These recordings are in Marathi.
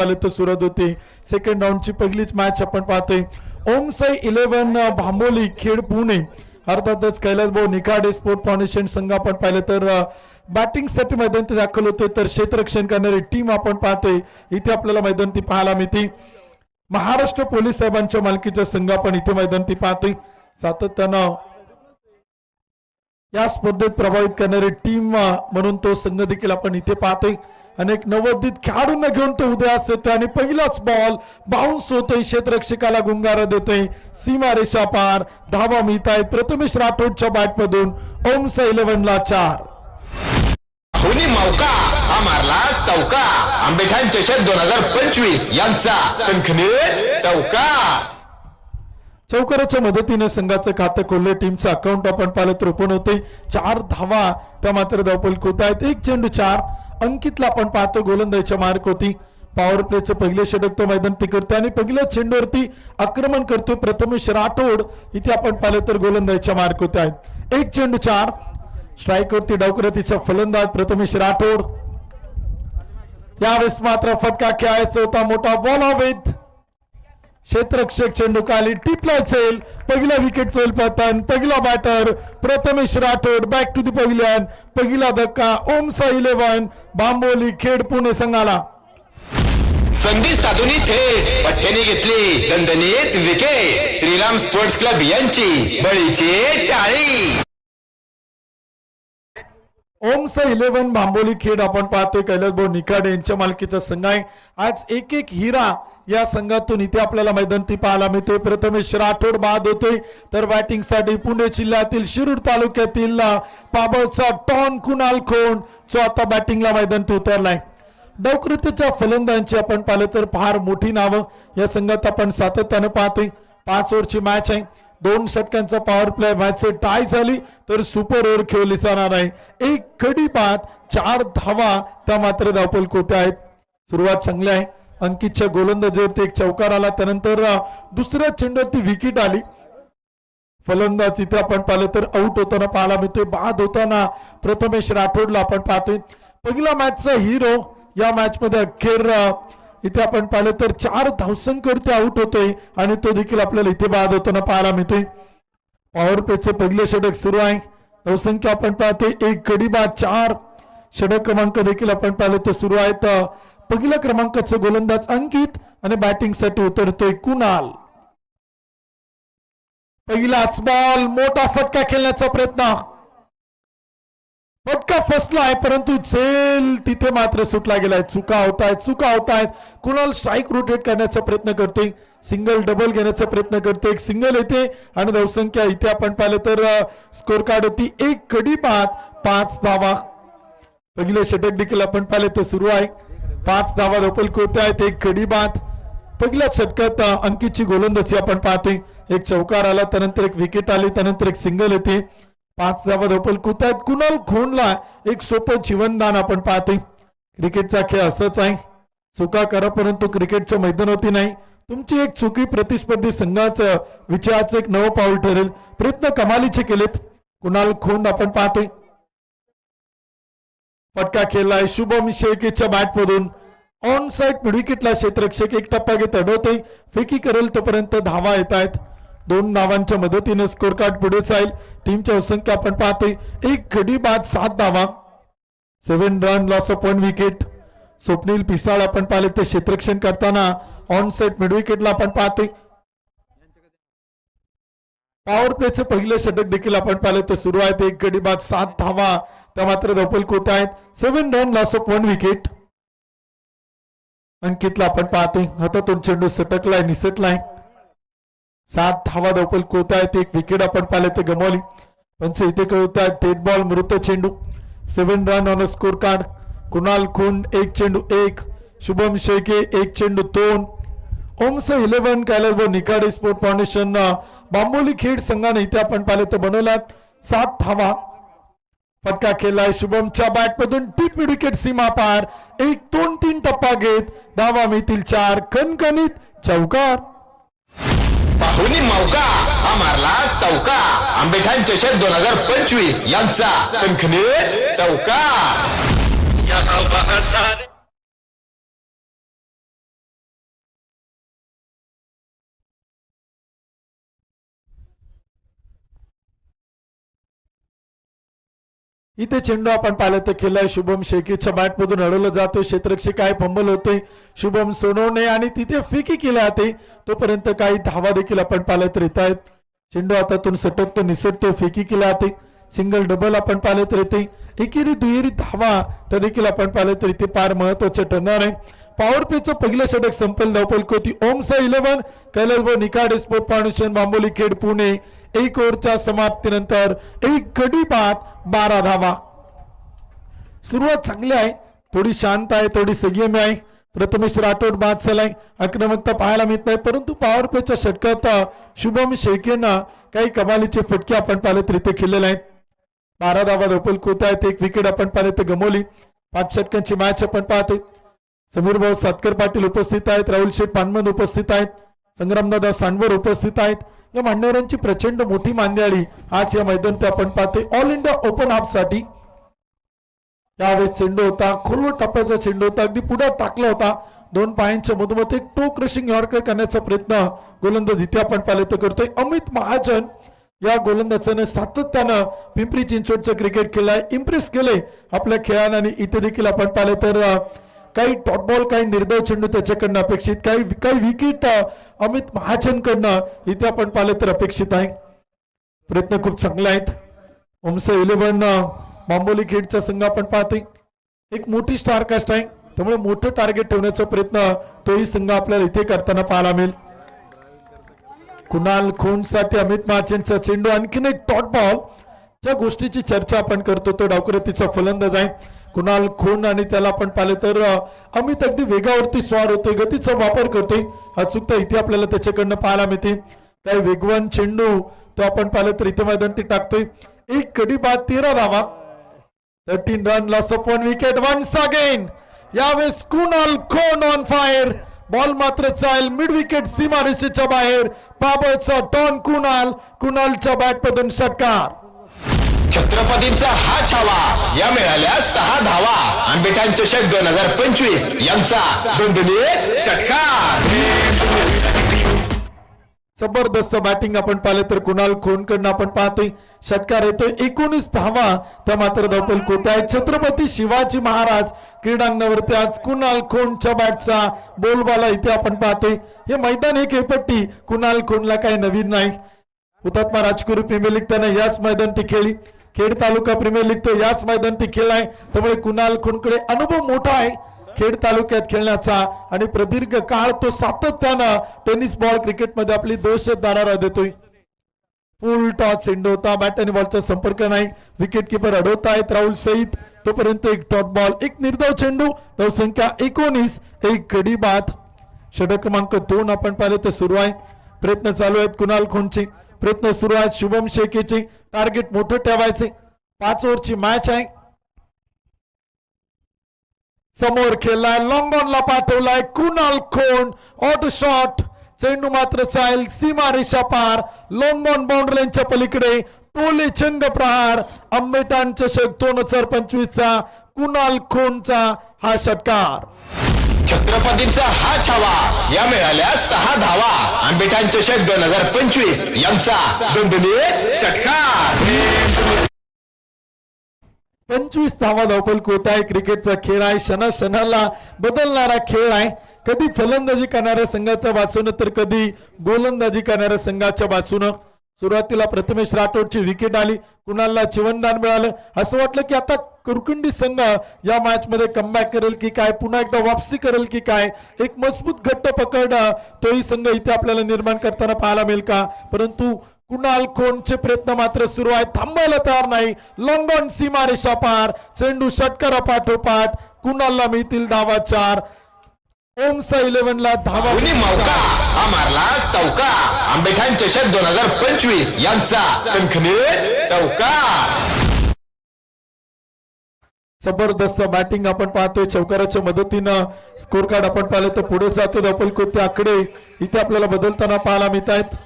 तर सुरुवात होते सेकंड राऊंडची पहिलीच मॅच आपण पाहतोय. ओम साई 11 भांबोली खेड पुणे. अर्थातच कैलास भाऊ निखाडे स्पोर्ट फाउंडेशन संघ आपण पाहिलं तर बॅटिंग साठी मैदान दाखल होतोय, तर क्षेत्ररक्षण करणारी टीम आपण पाहतोय इथे आपल्याला मैदान ती पाहायला मिळते. महाराष्ट्र पोलीस साहेबांच्या मालकीचा संघ आपण इथे मैदान ती पाहतोय. सातत्यानं या स्पर्धेत प्रभावित करणारी टीम म्हणून तो संघ देखील आपण इथे पाहतोय. अनेक नवोदित खेळाडूंना घेऊन तो उदयास येतोय आणि पहिलाच बॉल बाउन्स होतोय, क्षेत्ररक्षकाला गुंगारा देतोय, सीमा रेषा पार, धावा मिळत आहेत. प्रथमेश राठोडच्या बॅटमधून ओम साई 11 ला 4. होनी मौका हा मारला चौका. आंबेठाण चषक 2025 यांचा कणखणीत चौका. चौकाराच्या मदतीने संघाचं खातं खोलले. टीमचं अकाउंट आपण पाहिलं तर ओपन होते. 4 धावा त्या मात्र धावपल होत आहेत. 1 चेंडू 4. अंकितला आपण पाहतो गोलंदाजीच्या मार्क होती. पॉवर प्लेचं पहिले षटक तो मैदान ती करतोय आणि पहिल्या चेंडूवरती आक्रमण करतोय प्रथमेश राठोड. इथे आपण पाहिलं तर गोलंदाजीच्या मार्क होत आहेत. 1 चेंडू 4. स्ट्राईक वरती डावकरतीचा फलंदाज प्रथमेश राठोड. यावेळेस मात्र फटका खेळायचा होता, मोठा बॉल हवेत. क्षेत्ररक्षक चेंडू खाली टिपला जाईल. पहिला विकेट होईल पतन. पहिला batter Prathamesh Rathod back to the pavilion. पहिला धक्का ओम साई 11 भांबोली खेड पुणे संघाला. संधी साधून थेट पठ्ठ्याने घेतली दणदणीत विकेट. श्रीराम स्पोर्ट्स क्लब यांची बळीची टाळी. ओम साई 11 भांबोली खेड आपण पाहतोय कैलास भाऊ निखाडे यांच्या मालकीचा संघ आहे. आज एक एक हिरा या संघातून इथे आपल्याला मैदान ती पाहायला मिळतोय. प्रथमेश राठोड बाद होतोय, तर बॅटिंग साठी पुणे जिल्ह्यातील शिरूर तालुक्यातील पाबळचा टॉन कुणाल खोंड जो आता बॅटिंगला मैदान ती उतरलाय. डावकृतीच्या फलंदाजांची आपण पाहिलं तर फार मोठी नावं या संघात आपण सातत्यानं पाहतोय. 5 ओव्हरची मॅच आहे. 2 षटकांचा पॉवर प्ले मॅच टाय झाली तर सुपर ओव्हर खेळली जाणार आहे. 1 गडी बाद 4 धावा त्या मात्र धावपल होत्या आहेत. सुरुवात चांगली आहे. अंकितच्या गोलंदाजीवरती एक चौकार आला, त्यानंतर दुसऱ्या चेंडूवरती विकेट आली. फलंदाज इथे आपण पाहिलं तर आउट होताना पाहायला मिळतोय. बाद होताना प्रथमेश राठोडला आपण पाहतोय. पहिला मॅचचा हिरो या मॅच मध्ये अखेर इथे आपण पाहिलं तर 4 धावसंख्येवरती आउट होतोय आणि तो देखील आपल्याला इथे बाद होताना पाहायला मिळतोय. पॉवर प्लेचे पहिले षटक सुरू आहे. धावसंख्या आपण पाहतोय 1 गडी बाद 4. षटक क्रमांक देखील आपण पाहिलं तर सुरू आहेत. पहिल्या क्रमांकाचं गोलंदाज अंकित आणि बॅटिंग साठी उतरतोय कुणाल. पहिलाच बॉल मोठा फटका खेळण्याचा प्रयत्न. फटका फसलाय परंतु झेल तिथे मात्र सुटला गेलाय. चुका होत आहेत. कुणाल स्ट्राईक रोटेट करण्याचा प्रयत्न करतोय. सिंगल डबल घेण्याचा प्रयत्न करतोय. एक सिंगल येते आणि धावसंख्या इथे आपण पाहिलं तर स्कोर कार्ड होती 1 गडी बाद 5 धावा. पहिले षटक देखील आपण पाहिलं तर सुरू आहे. 5 धावा धावपल होत आहेत. 1 गडी बाद. पहिल्या षटकात अंकितची गोलंदाजी आपण पाहतोय. एक चौकार आला, त्यानंतर एक विकेट आली, त्यानंतर एक सिंगल येते. 5 धावा धावपल होत आहेत. कुणाल खोंडला एक सोपं जीवनदान आपण पाहतोय. क्रिकेटचा खेळ असंच आहे. चुका करा परंतु क्रिकेटच्या मैदानावरती नाही. तुमची एक चुकी प्रतिस्पर्धी संघाचं विजयाचं एक नवं पाऊल ठरेल. प्रयत्न कमालीचे केलेत. कुणाल खोंड आपण पाहतोय. फटका खेळलाय शुभम शेळकेच्या बॅटमधून. ऑन साइड मिडविकेटला क्षेत्ररक्षक एक टप्पा घेत अडवतोय. फेकी करेल तोपर्यंत धावा येत आहेत. 2 धावांच्या मदतीने स्कोर कार्ड पुढे जाईल. टीमची संख्या आपण पाहतोय 1 गडी बाद 7 धावा. 7 run loss of 1 wicket. Swapnil Pisal आपण पाहिले ते क्षेत्ररक्षण करताना ऑन साइड मिडविकेटला आपण पाहतोय. पॉवर प्लेचे पहिले षटक देखील आपण पाहिलं ते सुरू आहेत. 1 गडी बाद 7 धावा त्या मात्र धावपल होत आहेत. 7 रन लॉस ऑफ 1 विकेट. अंकितला आपण पाहतोय हातातून चेंडू सटकलाय, निसटलाय. 7 धावा धावपल होत आहेत. 1 विकेट आपण पाहिले ते गमावली. पंच इथे कळवत आहेत डेड बॉल मृत चेंडू. 7 run on score card. Kunal खोंड 1 चेंडू 1. शुभम शेळके 1 चेंडू 2. ओम साई 11 कैलास भाऊ निखाडे स्पोर्ट फाउंडेशन भांबोली खेड संघाने इथे आपण पाहिलं तर बनवल्यात 7 धावा. फटका खेळलाय शुभमच्या बॅटमधून टीप विकेट सीमा पार. 1 2 3 टप्पा घेत धावा मिळतील 4. कणकणीत चौकार. होनी मौका हा मारला चौका. आंबेठाण चषक 2025 यांचा कणखणीत चौका. इथे चेंडू आपण पाहिलं तर खेळलाय शुभम शेखेच्या बॅट मधून अडवलं जातो, क्षेत्ररक्षक काय फंबल होतोय शुभम सोनवणे आणि तिथे फेकी केली जाते, तोपर्यंत काही धावा देखील आपण पाहिलं तर येत आहेत. चेंडू हातातून सटकतो निसटतो, फेकी केली जाते, सिंगल डबल आपण पाहिलं तर येते, एकेरी दुहेरी धावा तर देखील आपण पाहिलं तर इथे फार महत्वाचं ठरणार आहे. पॉवर प्लेचं पहिलं षटक संपेल धावपल कोती ओमसा 11 कैलास निकाडे स्पोर्ट फाउंडेशन बांबोली खेड पुणे. 1 ओव्हरच्या समाप्तीनंतर एक गडी बाद 12 धावा. सुरुवात चांगली आहे, थोडी शांत आहे, थोडी संयमी आहे. प्रथमेश राठोड बाद झालाय, आक्रमकता पाहायला मिळत नाही, परंतु पॉवर प्लेच्या षटकात शुभम शेखेनं काही कमालीचे फटके आपण पाहिले तर इथे खेळलेले आहेत. 12 धावा धावपल कोत आहेत, एक विकेट आपण पाहिले तर गमवली. 5 षटकांची मॅच आपण पाहतोय. समीर भाऊ सातकर पाटील उपस्थित आहेत, राहुल शेठ पानमन उपस्थित आहेत, संग्रामदादा सांडवर उपस्थित आहेत. या मान्यवरांची प्रचंड मोठी मांदियाळी आज या मैदानात आपण पाहतोय. ऑल इंडिया ओपन हाफ साठी यावेळेस चेंडू होता, खोलवर टप्प्याचा चेंडू होता, अगदी पुढे टाकला होता. 2 पायांच्या मधोमध एक टो क्रशिंग यॉर्कर करण्याचा प्रयत्न गोलंदाज इथे आपण पाहिले तर करतोय. अमित महाजन या गोलंदाजाने सातत्यानं पिंपरी चिंचवडचं क्रिकेट खेळलाय, इम्प्रेस केलंय आपल्या खेळानं. आणि इथे देखील आपण पाहिले तर काही डॉट बॉल, काही निर्धाव चेंडू त्याच्याकडनं अपेक्षित, काही विकेट अमित महाजनकडनं इथे आपण पाहिले तर अपेक्षित आहे. प्रयत्न खूप चांगले आहेत. ओमसा 11 बांबोली खेडचा संघ आपण पाहतोय, एक मोठी स्टार कास्ट आहे, त्यामुळे मोठं टार्गेट ठेवण्याचा प्रयत्न तोही संघ आपल्याला इथे करताना पाहायला मिळेल. कुणाल खोंडसाठी अमित महाजनचा चेंडू, आणखीन एक डॉट बॉल. ज्या गोष्टीची चर्चा आपण करतो तो डावकरतीचा फलंदाज आहे कुणाल खोंड, आणि त्याला आपण पाहिलं तर अमित अगदी वेगावरती स्वार होतोय, गतीचा वापर करतोय. अचूकता इथे आपल्याला त्याच्याकडनं पाहायला मिळते. काही वेगवान चेंडू तो आपण पाहिलं तर इथे मैदानी टाकतोय. एक गडी बाद 13 धावा, 13 run, loss of 1 wicket. Once again यावेळेस कुणाल खोंड ऑन फायर. बॉल मात्र चाल मिड विकेट सीमारेषेच्या बाहेर. बाबरचा टॉन कुणालच्या बॅट मधून षटकार. छत्रपतींचा हा छावा, या मिळाल्या 6 धावा. आंबेठाण चषक 2025 यांचा दणदणीत षटकार. जबरदस्त बॅटिंग आपण पाहिलं तर कुणाल खोंडकडनं आपण पाहतोय षटकार येतोय. 19 धावा त्या मात्र धावपल कोत आहे. छत्रपती शिवाजी महाराज क्रीडांगणावरती आज कुणाल खोंडच्या बॅटचा बोलबाला इथे आपण पाहतोय. हे मैदान एक हेपट्टी कुणाल खोंडला काही नवीन नाही. हुतात्मा राजकुरू प्रीमियर लीग त्यानं याच मैदान ती खेळली, खेड तालुका प्रीमियर लीग तो याच मैदान ती खेळलाय, त्यामुळे कुणाल खोंडकडे अनुभव मोठा आहे खेड तालुक्यात खेळण्याचा. आणि प्रदीर्घ काळ तो सातत्यानं टेनिस बॉल क्रिकेटमध्ये आपली दहशतदाराला देतोय. फुल टॉस चेंडू होता, बॅट आणि बॉलचा संपर्क नाही. विकेट किपर अडवतायत राहुल सईद, तोपर्यंत एक डॉट बॉल, एक निर्धाव चेंडू, धावसंख्या 19, एक गडी बाद. षटक क्रमांक 2 आपण पाहिलं तर सुरू आहे. प्रयत्न चालू आहेत कुणाल खोंडचे, प्रयत्न सुरू आहेत शुभम शेखेचे. टार्गेट मोठं ठेवायचे. 5 ओव्हरची मॅच आहे. समोर खेळलाय, लॉंग ऑन ला पाठवलाय कुणाल खोंड. ऑट शॉट, चेंडू मात्र चाल सीमारेषा पार. लॉंग ऑन बाउंड्री लाईनच्या पलीकडे टोले चंग प्रहार. आंबेठाण चषक 2025चा कुणाल खोंडचा हा षटकार. छत्रपतींचा हा छावा, या मिळाल्या 6 धावा. आंबेठाण चषक 2025 यांचा दणदणीत षटकार. 25 धावा धावपल कोत आहे. क्रिकेटचा खेळ आहे, क्षणाक्षणाला बदलणारा खेळ आहे. कधी फलंदाजी करणाऱ्या संघाच्या बाजूने तर कधी गोलंदाजी करणाऱ्या संघाच्या बाजूने. सुरुवातीला प्रथमेश राठोडची विकेट आली, कुणालला जीवनदान मिळालं. असं वाटलं की आता कुरकुंडी संघ या मॅच मध्ये कमबॅक करेल की काय, पुन्हा एकदा वापसी करेल की काय. एक मजबूत घट्ट पकड तोही संघ इथे आपल्याला निर्माण करताना पाहायला मिळेल का. परंतु कुणाल खोंडचे प्रयत्न मात्र सुरू आहेत, थांबायला तयार नाही. लॉंग ऑन सीमारेषा पार, चेंडू षटकारा पाठोपाठ. कुणालला मिळतील धावा 4. ओमसा 11ला धावा. मौका हा मारला चौका. आंबेठाण चषक 2025 यांचा खणखणीत चौका. जबरदस्त बॅटिंग आपण पाहतोय. चौकाराच्या मदतीनं स्कोर कार्ड आपण पाहिलं तर पुढे जातो. धावपल कोते आकडे इथे आपल्याला बदलताना पाहायला मिळत आहेत.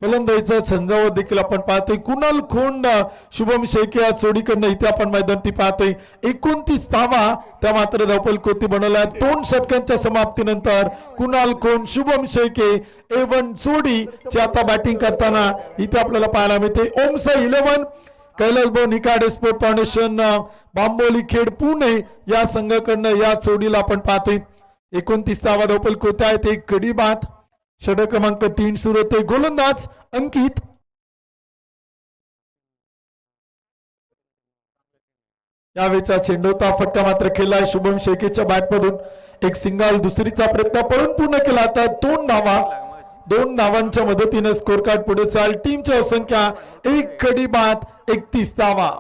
फलंदाजीचा झंझावत देखील आपण पाहतोय. कुणाल खोंड शुभम शेखे या जोडीकडनं इथे आपण मैदान ती पाहतोय. 29 धावा त्या मात्र धावपल कोती बनवल्या. 2 षटकांच्या समाप्तीनंतर कुणाल खोंड शुभम शेखे A1 जोडी ची आता बॅटिंग करताना इथे आपल्याला पाहायला मिळते. ओमसा 11 कैलास भाऊ निकाडे स्पोर्ट फाउंडेशन बांबोली खेड पुणे या संघाकडनं या जोडीला आपण पाहतोय 29वा धावपल कोते आहेत एक कडी बाद षटक क्रमांक 3 सुरू होते गोलंदाज अंकित यावेळेचा चेंडूचा फटका मात्र केलाय शुभम शेखेच्या बॅटमधून एक सिंगल दुसरीचा प्रयत्न पळून पूर्ण केला आता 2 धावांच्या मदतीने स्कोर कार्ड पुढे चाल टीमची संख्या एक कडी बाद 31 धावा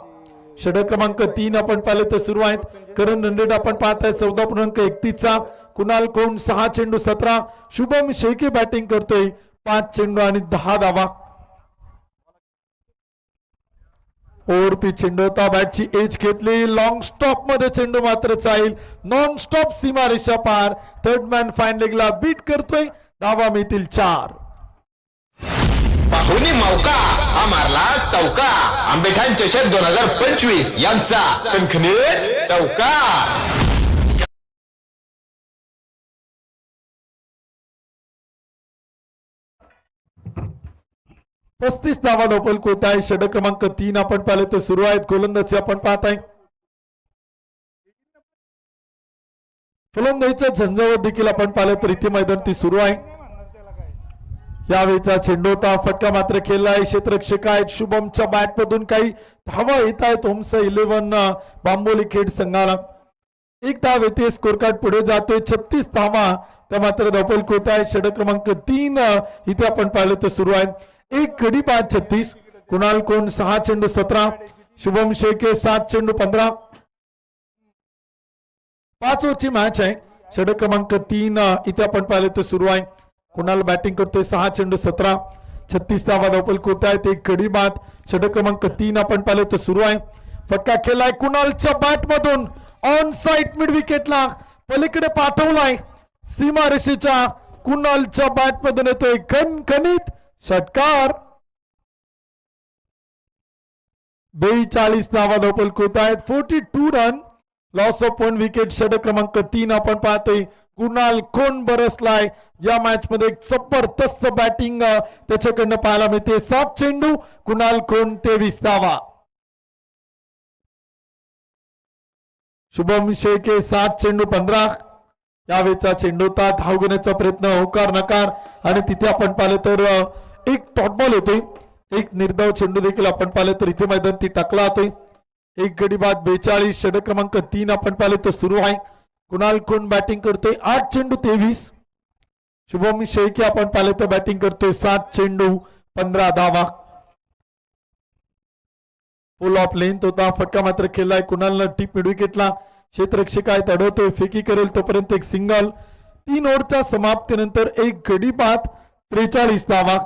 षटक क्रमांक 3 आपण पाहिले तर सुरू आहेत करण रनरेट आपण पाहताय 14.31 चा कुणाल कोण 6 चेंडू 17 शुभम शेखे बॅटिंग करतोय 5 चेंडू आणि 10 धावा ओरपी चेंडू होता बॅटची एज घेतली लॉंग स्टॉप मध्ये चेंडू मात्र जाईल नॉन स्टॉप सीमारेषा पार थर्ड मॅन फाईन लेगला बीट करतोय धावा मिळतील 4 पाहुणी मौका हा मारला चौका आंबेठाण चषक 2025 यांचा कणखणीत चौका 35 धावा धावपल कोत आहे षटक क्रमांक 3 आपण पाहिले तर सुरू आहेत गोलंदाजी आपण पाहत आहे फलंदाजीच्या झंझावत देखील आपण पाहिलं तर इथे मैदान ती सुरू आहे यावेळेचा चेंडूचा फटका मात्र केलाय क्षेत्ररक्षक आहेत शुभमच्या बॅट मधून काही धावा येत आहेत होम्स 11 बांबोली खेड संघाला एक धाव येते स्कोर कार्ड पुढे जातोय 36 धावा त्या मात्र धावपल कोत आहे षटक क्रमांक 3 इथे आपण पाहिलं तर सुरू आहे एक गडी बाद 36 कुणाल कोण 6 चेंडू 17 शुभम शेखे 7 चेंडू 15 5 ओव्हरची मॅच आहे षटक क्रमांक 3 इथे आपण पाहिले तर सुरू आहे कुणाल बॅटिंग करतोय 6 चेंडू 17 36 धावा धावपल कोत आहेत एक गडी बाद षटक क्रमांक 3 आपण पाहिले तर सुरू आहे फटका केलाय कुणालच्या बॅट मधून ऑन साइड मिड विकेटला पलीकडे पाठवलाय सीमारेषेच्या कुणालच्या बॅट मधून येतोय खणखणीत षटकार 42 धावा धावपल कोत आहेत 42 रन लॉस ऑफ 1 विकेट षटक क्रमांक 3 आपण पाहतोय कुणाल कोण बरसलाय या मॅच मध्ये एक जबरदस्त बॅटिंग त्याच्याकडनं पाहायला मिळते 7 चेंडू कुणाल कोण 23 धावा शुभम शेखे 7 चेंडू 15 यावेळेचा चेंडूचा धाव घेण्याचा प्रयत्न होकार नकार आणि तिथे आपण पाहिलं तर एक टॉट बॉल होतोय एक निर्धाव चेंडू देखील आपण पाहिलं तर इथे मैदान ती टाकला होतोय एक गडी बाद 42 षटक क्रमांक 3 आपण पाहिलं तर सुरू आहे कुणाल कोण बॅटिंग करतोय 8 चेंडू 23 शुभम शेखे आपण पाहिलं तर बॅटिंग करतोय 7 चेंडू 15 धावा फुल ऑफ लेंथ होता फटका मात्र केलाय कुणालनं टीप मिड विकेटला क्षेत्ररक्षक आहेत अडवतोय फेकी करेल तोपर्यंत एक सिंगल 3 ओव्हरच्या समाप्तीनंतर एक गडी बाद 43 धावा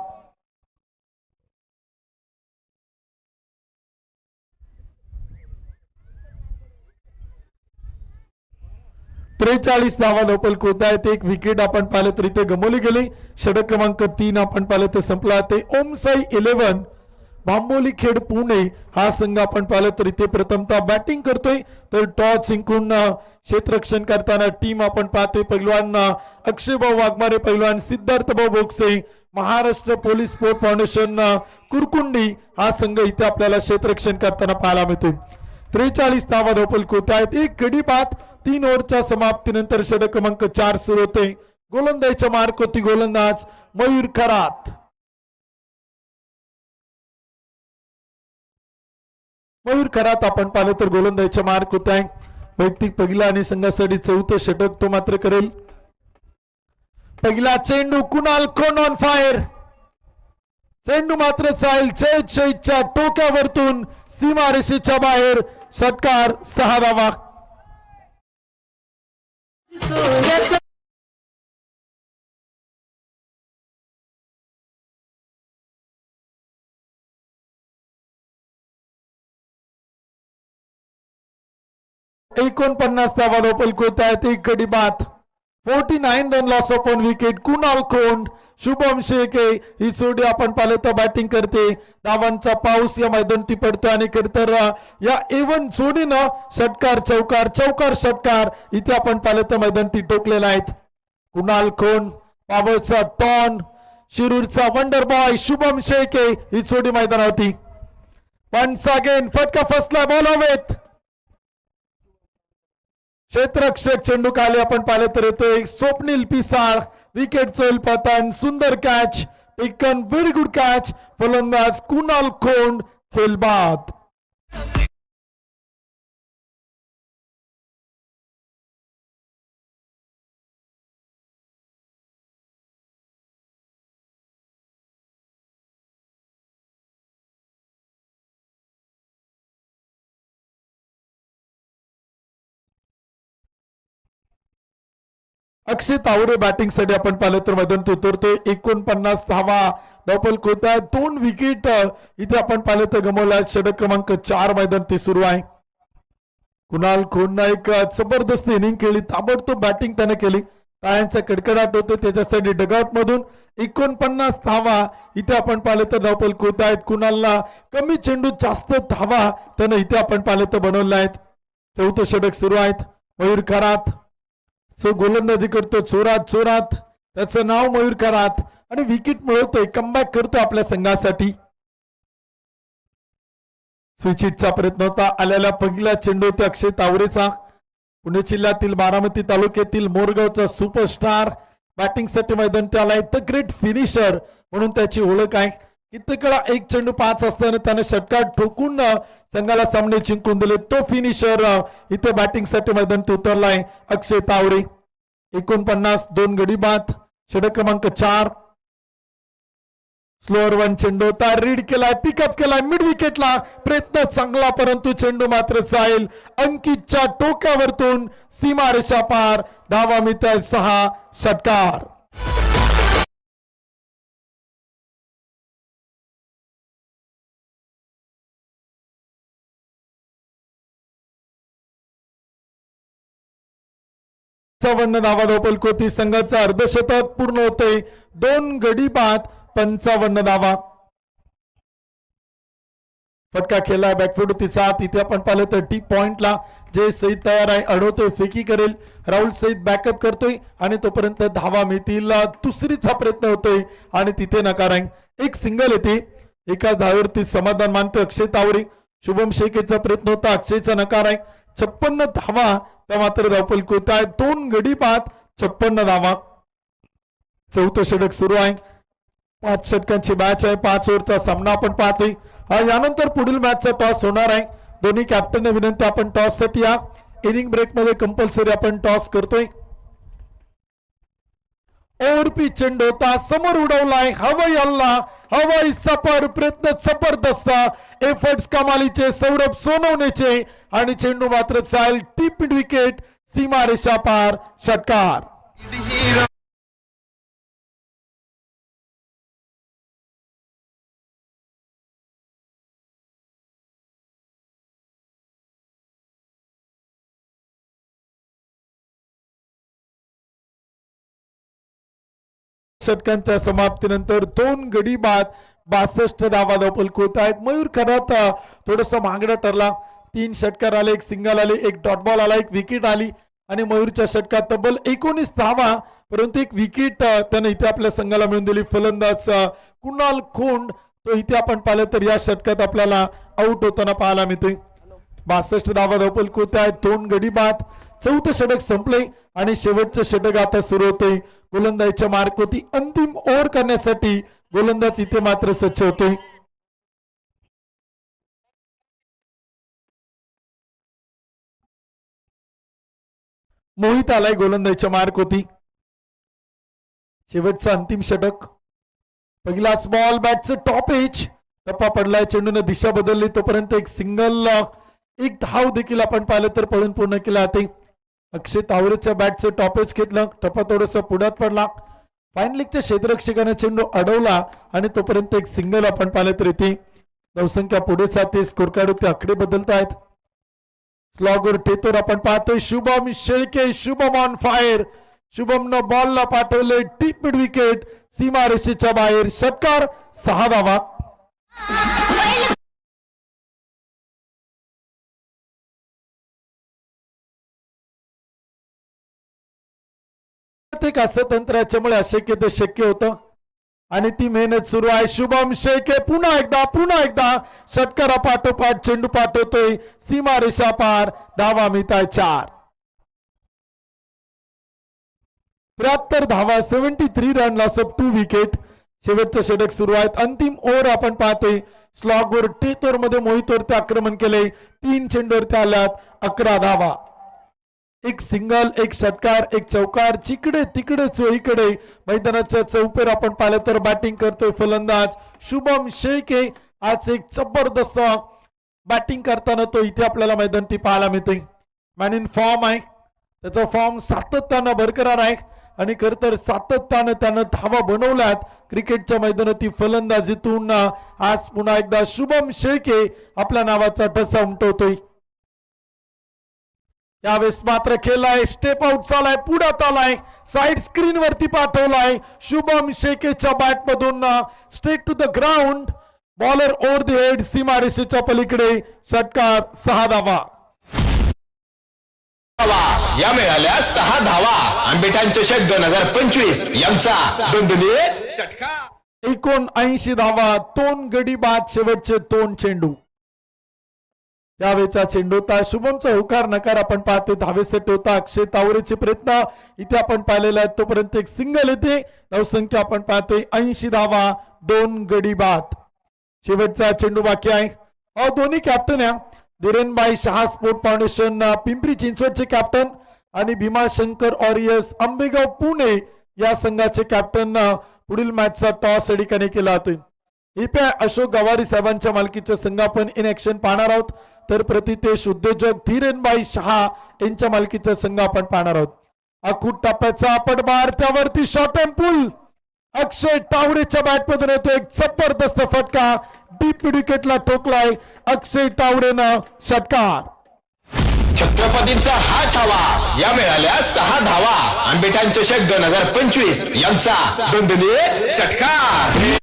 धावा धावपल कोत आहेत एक विकेट आपण पाहिलं तर इथे गमावली गेली षटक क्रमांक 3 आपण पाहिलं तर संपला ते ओमसाई 11 बांबोली खेड पुणे हा संघ आपण पाहिलं तर इथे प्रथमतः बॅटिंग करतोय तर टॉस जिंकून क्षेत्ररक्षण करताना टीम आपण पाहतोय पैलवान अक्षयभाऊ वाघमारे पैलवान सिद्धार्थभाऊ बोक्से महाराष्ट्र पोलीस स्पोर्ट फाउंडेशन कुरकुंडी हा संघ इथे आपल्याला क्षेत्ररक्षण करताना पाहायला मिळतोय 43 धावा धावपल कोत आहेत एक गडी बाद 3 ओव्हरच्या समाप्तीनंतर षटक क्रमांक 4 सुरू होते गोलंदाजीच्या मार्क होती गोलंदाज मयूर खरात मयूर खरात आपण पाहिलं तर गोलंदाजीच्या मार्क होत आहे वैयक्तिक पहिला आणि संघासाठी 4थं षटक तो मात्र करेल पहिला चेंडू कुणाल कोण ऑन फायर चेंडू मात्र जाईल जयच्या टोक्यावरतून सीमारेषेच्या बाहेर षटकार 6 धावा एकोणपन्नास धावा धावपल कोत आहेत एक गडी बाद 49 run loss of 1 wicket Kunal Kond Shubham Shekhe ही जोडी आपण पाहिलं तर बॅटिंग करते धावांचा पाऊस या मैदानी पडतो आणि खरतर या एवन जोडीनं षटकार चौकार चौकार षटकार इथे आपण पाहिलं तर मैदानी टोकलेला आहेत कुणाल कोंड पावरचा ton शिरूरचा wonder boy Shubham Shekhe ही जोडी मैदानावरती वन्स अगेन फटका फसला बॉल हवेत. क्षेत्ररक्षक चेंडू खाली आपण पाहिलं तर येतोय स्वप्नील पिसाळ. विकेट चोईल पतन. सुंदर catch taken. Very good catch. फलंदाज कुणाल खोंड सेलबाद. अक्षय तावरे बॅटिंग साठी आपण पाहिलं तर मैदानात उतरतोय. 49 धावा धावफलक होत आहे. 2 विकेट इथे आपण पाहिलं तर गमावला. षटक क्रमांक 4 मैदान ते सुरू आहे. कुणाल खोंडनं एक जबरदस्त इनिंग खेळली. ताबडतोब बॅटिंग त्याने केली. टाळ्यांचा कडकडाट होतो त्याच्यासाठी डगआउट मधून 49 धावा इथे आपण पाहिलं तर धावफलक होत आहेत. कुणालला कमी चेंडू जास्त धावा त्यानं इथे आपण पाहिलं तर बनवल्या आहेत. चौथं षटक सुरू आहेत. मयूर खरात गोलंदाजी करतो. चोरात त्याचं नाव मयूर खरात आणि विकेट मिळवतोय. कमबॅक करतो आपल्या संघासाठी. स्विचिटचा प्रयत्न होता. आलेला पहिला चेंडू होता अक्षय तावरेचा. पुणे जिल्ह्यातील बारामती तालुक्यातील मोरगावचा सुपरस्टार बॅटिंग साठी मैदान आलाय. द ग्रेट फिनिशर म्हणून त्याची ओळख आहे. कित्येक वेळा 1 चेंडू 5 असताना त्याने षटकार ठोकून संघाला सामने जिंकून दिले. तो फिनिशर इथे बॅटिंग साठी मैदान उतरलाय अक्षय तावरे. 49 2 गडी बाद. षटक क्रमांक 4. स्लोअर 1 चेंडू होता. रीड केलाय. पिकअप केलाय. मिड विकेटला प्रयत्न चांगला परंतु चेंडू मात्र जाईल अंकितच्या टोक्यावरतून सीमा रेषा पार. धावा मिळत 6. षटकार. धावा धावफलक होती. संघाचा अर्धशतक पूर्ण होतोय. 2 गडी बाद 55 धावा. फटका खेळला बॅकफूट तिचा. तिथे आपण पाहिलं तर टी पॉइंटला जे सईद तयार आहे. अडवतोय. फेकी करेल. राहुल सईद बॅकअप करतोय आणि तोपर्यंत धावा मिळतील. दुसरीचा प्रयत्न होतोय आणि तिथे नकार आहे. एक सिंगल येते. एका धावेवरती समाधान मानतोय अक्षय तावरे. शुभम शेखेचा प्रयत्न होता. अक्षयचा नकार आहे. 56 धावा त्या मात्र धावफलक होत आहे. 2 गडी बाद 56 धावा. चौथं षटक सुरू आहे. 5 षटकांची मॅच आहे. 5 ओव्हरचा सामना आपण पाहतोय. यानंतर पुढील मॅचचा टॉस होणार आहे. दोन्ही कॅप्टनने विनंती आपण टॉस साठी या. इनिंग ब्रेक मध्ये कंपल्सरी आपण टॉस करतोय. ओव्हरपी चेंडू होता. समोर उडवलाय. हवाई हल्ला. हवाई सफर. प्रयत्न जबरदस्त. एफर्ट्स कमालीचे. सौरभ सोनवणेचे आणि चेंडू मात्र जाईल टीप मिड विकेट. सीमा रेषा पार. षटकार. षटकांच्या समाप्तीनंतर 2 गडी बाद 62 धावा धावफलक होत आहेत. मयूर खरात थोडस महागडा ठरला. 3 षटकार आले. 1 सिंगल आले. 1 डॉट बॉल आला. 1 विकेट आली आणि मयूरच्या षटकात तब्बल 19 धावा परंतु 1 विकेट त्याने इथे आपल्या संघाला मिळवून दिली. फलंदाज कुणाल खोंड तो इथे आपण पाहिलं तर या षटकात आपल्याला आउट होताना पाहायला मिळतोय. 62 धावा धावफलक होत आहेत. 2 गडी बाद. चौथं षटक संपले आणि शेवटचं षटक आता सुरू होतोय. गोलंदाजीच्या मार्क होती. अंतिम ओव्हर करण्यासाठी गोलंदाज इथे मात्र सज्ज होतोय. मोहित आलाय. गोलंदाजीच्या मार्क होती. शेवटचं अंतिम षटक. पहिलाच बॉल. बॅटचं top edge. टप्पा पडलाय. चेंडूने दिशा बदलली. तोपर्यंत 1 सिंगल 1 धाव देखील आपण पाहिलं तर पळून पूर्ण केला जाते. अक्षय तावरेच्या बॅटचं टॉपेज घेतलं. टप्पा थोडस पुढ्यात पडला. फाईन लीगच्या क्षेत्ररक्षकाने चेंडू अडवला आणि तोपर्यंत 1 सिंगल आपण पाहिलं तर येते. धावसंख्या पुढे जाते. स्कोर कार्ड होते. आकडे बदलत आहेत. स्लॉगर टेतोर आपण पाहतोय. शुभम शेळके. Shubham on fire. शुभमनं बॉलला पाठवले टीप मिड विकेट. सीमा रेषेच्या बाहेर. षटकार. 6 धावा. एक असं तंत्र याच्यामुळे अशक्य ते शक्य होतं आणि ती मेहनत सुरू आहे. शुभम शेखे पुन्हा एकदा षटकारा पाठोपाठ चेंडू पाठवतोय सीमा रेषा पार. धावा मिळताय 4. 73 धावा, 73 रन, लॉस ऑफ 2 विकेट. शेवटचं षटक सुरू आहेत. अंतिम ओव्हर आपण पाहतोय. स्लॉगवर टेतोर मध्ये मोहितवरती आक्रमण केले. 3 चेंडूवरती आल्यात 11 धावा. एक सिंगल, एक षटकार, एक चौकार. जिकडे तिकडे चोहीकडे मैदानाच्या चौपेर आपण पाहिलं तर बॅटिंग करतोय फलंदाज शुभम शेखे. आज एक जबरदस्त बॅटिंग करताना तो इथे आपल्याला मैदानी पाहायला मिळते. मॅन इन फॉर्म आहे. त्याचा फॉर्म सातत्यानं बरकरार आहे आणि खर तर सातत्यानं त्यानं धावा बनवल्यात क्रिकेटच्या मैदानातील फलंदाजीतून. आज पुन्हा एकदा शुभम शेखे आपल्या नावाचा ठसा उमटवतोय. यावेळेस मात्र खेळलाय, स्टेप आउट झालाय, पुढात आलाय, साइड स्क्रीन वरती पाठवलाय. शुभम शेखेच्या बॅट मधून straight to the ground. Bowler over the head, सीमारेषेच्या पलीकडे. षटकार, 6 धावा. या मिळाल्या 6 धावा. आंबेठाण चषक 2025 यांचा दणदणीत षटकार. 79 धावा, 2 गडी बाद, शेवटचे 2 चेंडू. त्यावेळेचा चेंडू होता. शुभमचा होकार नकार आपण पाहतोय. धावेसेट होता. अक्षय तावरेचे प्रयत्न इथे आपण पाहिलेला आहे. तोपर्यंत एक सिंगल येते. धावसंख्या आपण पाहतोय 80 धावा, 2 गडी बाद. शेवटचा चेंडू बाकी आहे. दोन्ही कॅप्टन आहे. धीरेनभाई शहा स्पोर्ट फाउंडेशन पिंपरी चिंचवडचे कॅप्टन आणि भीमाशंकर ऑरियस आंबेगाव पुणे या संघाचे कॅप्टन. पुढील मॅचचा टॉस या ठिकाणी केला जातोय. इथे अशोक गवारी साहेबांच्या मालकीचा संघ आपण इन ऍक्शन पाहणार आहोत. तर प्रतितेश उद्योजक धीरेनभाई शहा यांच्या मालकीचा संघ आपण पाहणार आहोत. अखूट टप्प्याचा पटबार, त्यावरती शॉट अँड पुल. अक्षय तावरेच्या बॅटमधून येतो एक जबरदस्त फटका. डीप विकेटला ठोकलाय अक्षय तावरेनं. षटकार. छत्रपतींचा हा छावा. या मिळाल्या 6 धावा. आंबेठाण चषक 2025 यांचा दणदणीत षटकार.